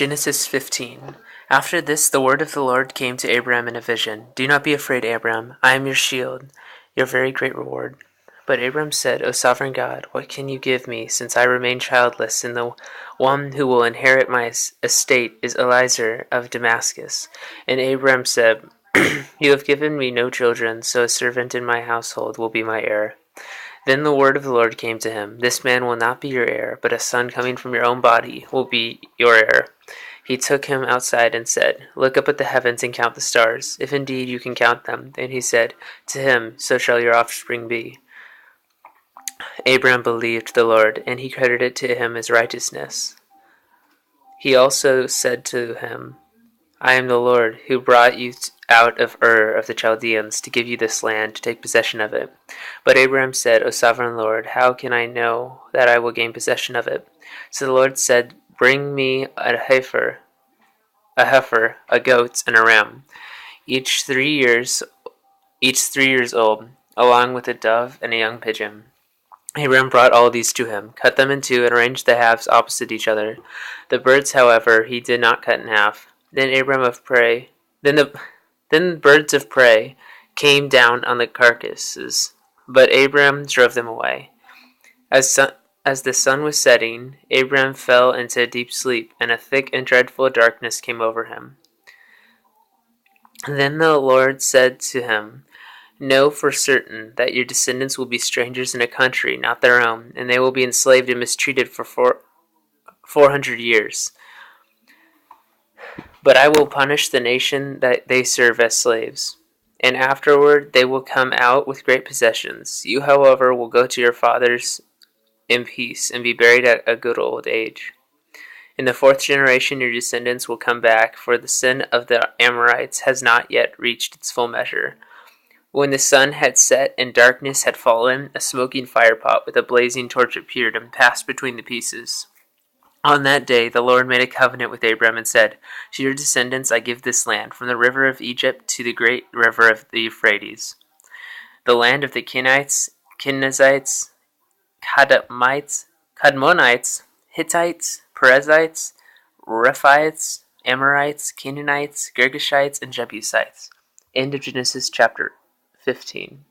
Genesis 15. After this, the word of the Lord came to Abram in a vision. Do not be afraid, Abram. I am your shield, your very great reward. But Abram said, O sovereign God, what can you give me, since I remain childless, and the one who will inherit my estate is Eliezer of Damascus? And Abram said, You have given me no children, so a servant in my household will be my heir. Then the word of the Lord came to him, This man will not be your heir, but a son coming from your own body will be your heir. He took him outside and said, Look up at the heavens and count the stars, if indeed you can count them. And he said to him, So shall your offspring be. Abram believed the Lord, and he credited it to him as righteousness. He also said to him, I am the Lord, who brought you out of Ur of the Chaldeans to give you this land, to take possession of it. But Abraham said, O sovereign Lord, how can I know that I will gain possession of it? So the Lord said, Bring me a heifer, a goat, and a ram, each 3 years old, along with a dove and a young pigeon. Abraham brought all these to him, cut them in two, and arranged the halves opposite each other. The birds, however, he did not cut in half. Then the birds of prey came down on the carcasses, but Abraham drove them away. As the sun was setting, Abraham fell into a deep sleep, and a thick and dreadful darkness came over him. Then the Lord said to him, Know for certain that your descendants will be strangers in a country not their own, and they will be enslaved and mistreated for 400 years. But I will punish the nation that they serve as slaves, and afterward they will come out with great possessions. You, however, will go to your fathers in peace and be buried at a good old age. In the fourth generation your descendants will come back, for the sin of the Amorites has not yet reached its full measure. When the sun had set and darkness had fallen, a smoking firepot with a blazing torch appeared and passed between the pieces. On that day the Lord made a covenant with Abram and said, To your descendants I give this land, from the river of Egypt to the great river of the Euphrates, the land of the Kenites, Kenizzites, Kadmonites, Hittites, Perizzites, Rephaites, Amorites, Canaanites, Girgashites, and Jebusites. End of Genesis chapter 15.